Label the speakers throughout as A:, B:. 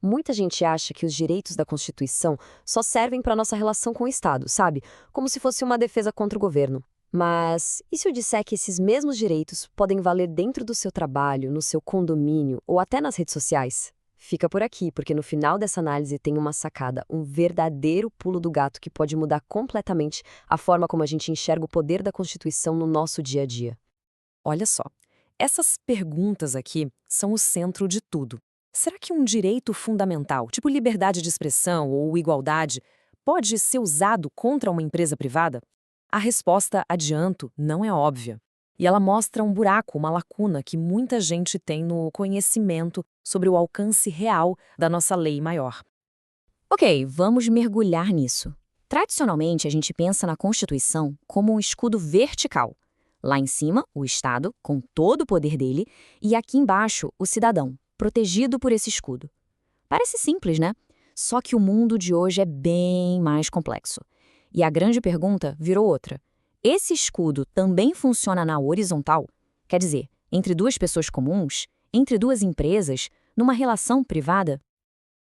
A: Muita gente acha que os direitos da Constituição só servem para nossa relação com o Estado, sabe? Como se fosse uma defesa contra o governo. Mas e se eu disser que esses mesmos direitos podem valer dentro do seu trabalho, no seu condomínio ou até nas redes sociais? Fica por aqui, porque no final dessa análise tem uma sacada, um verdadeiro pulo do gato que pode mudar completamente a forma como a gente enxerga o poder da Constituição no nosso dia a dia.
B: Olha só, essas perguntas aqui são o centro de tudo. Será que um direito fundamental, tipo liberdade de expressão ou igualdade, pode ser usado contra uma empresa privada? A resposta, adianto, não é óbvia. E ela mostra um buraco, uma lacuna que muita gente tem no conhecimento sobre o alcance real da nossa lei maior.
C: Ok, vamos mergulhar nisso. Tradicionalmente, a gente pensa na Constituição como um escudo vertical. Lá em cima, o Estado, com todo o poder dele, e aqui embaixo, o cidadão, protegido por esse escudo. Parece simples, né? Só que o mundo de hoje é bem mais complexo. E a grande pergunta virou outra. Esse escudo também funciona na horizontal? Quer dizer, entre duas pessoas comuns, entre duas empresas, numa relação privada?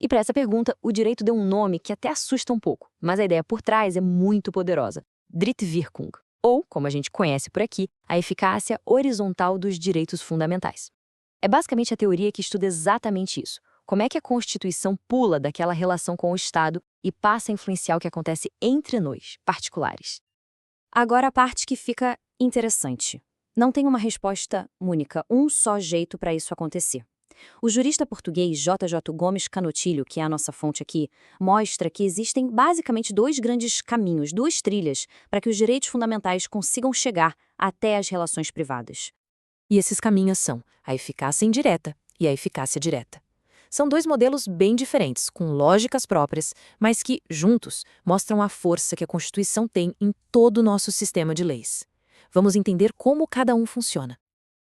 C: E para essa pergunta, o direito deu um nome que até assusta um pouco, mas a ideia por trás é muito poderosa. Drittwirkung, ou, como a gente conhece por aqui, a eficácia horizontal dos direitos fundamentais. É basicamente a teoria que estuda exatamente isso. Como é que a Constituição pula daquela relação com o Estado e passa a influenciar o que acontece entre nós, particulares. Agora a parte que fica interessante. Não tem uma resposta única, um só jeito para isso acontecer. O jurista português J.J. Gomes Canotilho, que é a nossa fonte aqui, mostra que existem basicamente dois grandes caminhos, duas trilhas, para que os direitos fundamentais consigam chegar até as relações privadas.
B: E esses caminhos são a eficácia indireta e a eficácia direta. São dois modelos bem diferentes, com lógicas próprias, mas que, juntos, mostram a força que a Constituição tem em todo o nosso sistema de leis. Vamos entender como cada um funciona.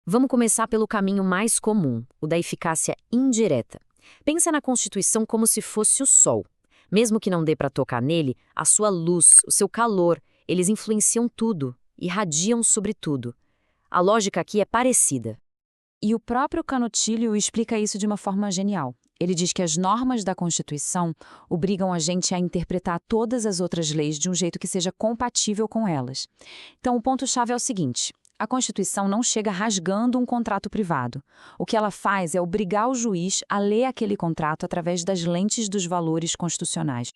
C: Vamos começar pelo caminho mais comum, o da eficácia indireta. Pensa na Constituição como se fosse o Sol. Mesmo que não dê para tocar nele, a sua luz, o seu calor, eles influenciam tudo, irradiam sobre tudo. A lógica aqui é parecida.
D: E o próprio Canotilho explica isso de uma forma genial. Ele diz que as normas da Constituição obrigam a gente a interpretar todas as outras leis de um jeito que seja compatível com elas. Então, o ponto-chave é o seguinte: a Constituição não chega rasgando um contrato privado. O que ela faz é obrigar o juiz a ler aquele contrato através das lentes dos valores constitucionais.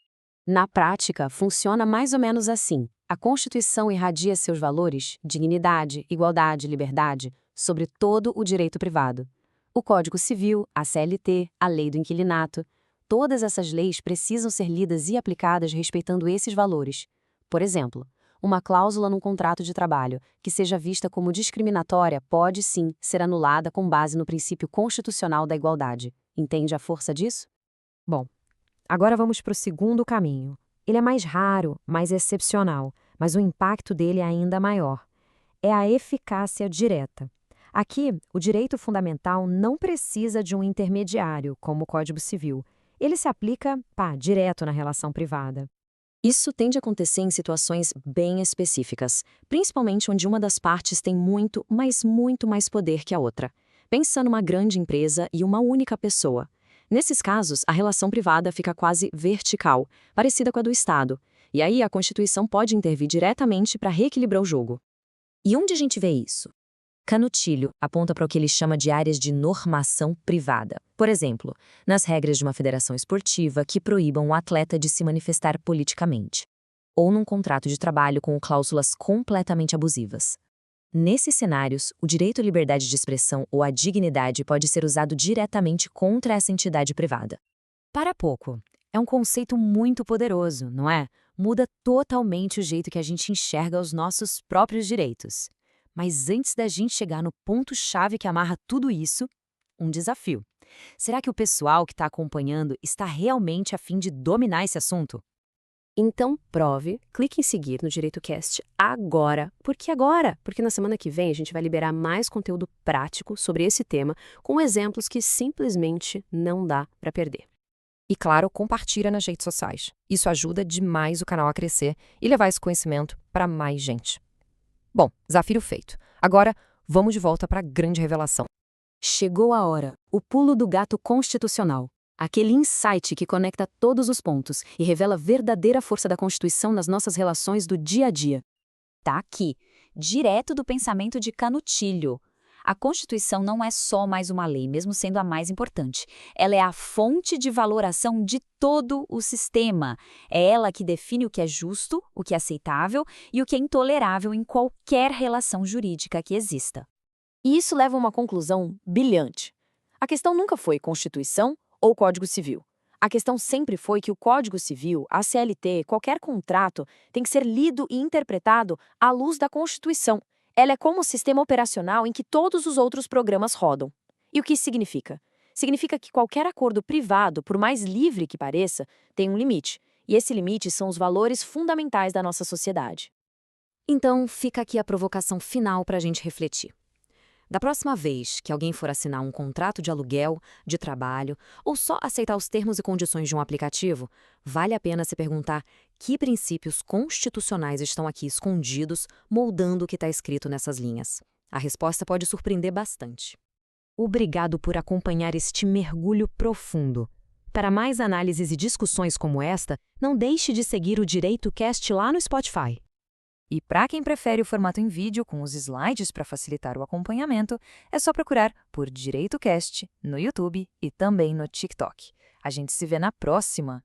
A: Na prática, funciona mais ou menos assim. A Constituição irradia seus valores, dignidade, igualdade, liberdade, sobre todo o direito privado. O Código Civil, a CLT, a Lei do Inquilinato, todas essas leis precisam ser lidas e aplicadas respeitando esses valores. Por exemplo, uma cláusula num contrato de trabalho que seja vista como discriminatória pode, sim, ser anulada com base no princípio constitucional da igualdade. Entende a força disso?
E: Bom, agora vamos para o segundo caminho. Ele é mais raro, mais excepcional, mas o impacto dele é ainda maior. É a eficácia direta. Aqui, o direito fundamental não precisa de um intermediário, como o Código Civil. Ele se aplica, direto na relação privada.
C: Isso tende a acontecer em situações bem específicas, principalmente onde uma das partes tem muito, mas muito mais poder que a outra. Pensa numa grande empresa e uma única pessoa. Nesses casos, a relação privada fica quase vertical, parecida com a do Estado. E aí a Constituição pode intervir diretamente para reequilibrar o jogo. E onde a gente vê isso? Canotilho aponta para o que ele chama de áreas de normação privada. Por exemplo, nas regras de uma federação esportiva que proíbam o atleta de se manifestar politicamente. Ou num contrato de trabalho com cláusulas completamente abusivas. Nesses cenários, o direito à liberdade de expressão ou à dignidade pode ser usado diretamente contra essa entidade privada.
E: Para pouco. É um conceito muito poderoso, não é? Muda totalmente o jeito que a gente enxerga os nossos próprios direitos. Mas antes da gente chegar no ponto-chave que amarra tudo isso, um desafio. Será que o pessoal que está acompanhando está realmente a fim de dominar esse assunto?
A: Então, prove, clique em seguir no DireitoCast agora. Por que agora? Porque na semana que vem a gente vai liberar mais conteúdo prático sobre esse tema, com exemplos que simplesmente não dá para perder.
B: E claro, compartilha nas redes sociais. Isso ajuda demais o canal a crescer e levar esse conhecimento para mais gente. Bom, desafio feito. Agora, vamos de volta para a grande revelação.
D: Chegou a hora, o pulo do gato constitucional.
A: Aquele insight que conecta todos os pontos e revela a verdadeira força da Constituição nas nossas relações do dia a dia.
C: Tá aqui, direto do pensamento de Canutilho. A Constituição não é só mais uma lei, mesmo sendo a mais importante. Ela é a fonte de valoração de todo o sistema. É ela que define o que é justo, o que é aceitável e o que é intolerável em qualquer relação jurídica que exista.
A: E isso leva a uma conclusão brilhante. A questão nunca foi Constituição ou Código Civil. A questão sempre foi que o Código Civil, a CLT, qualquer contrato, tem que ser lido e interpretado à luz da Constituição. Ela é como o sistema operacional em que todos os outros programas rodam. E o que isso significa? Significa que qualquer acordo privado, por mais livre que pareça, tem um limite. E esse limite são os valores fundamentais da nossa sociedade.
B: Então, fica aqui a provocação final para a gente refletir. Da próxima vez que alguém for assinar um contrato de aluguel, de trabalho, ou só aceitar os termos e condições de um aplicativo, vale a pena se perguntar que princípios constitucionais estão aqui escondidos, moldando o que está escrito nessas linhas. A resposta pode surpreender bastante.
E: Obrigado por acompanhar este mergulho profundo. Para mais análises e discussões como esta, não deixe de seguir o Direito Cast lá no Spotify.
D: E para quem prefere o formato em vídeo com os slides para facilitar o acompanhamento, é só procurar por DireitoCast no YouTube e também no TikTok. A gente se vê na próxima!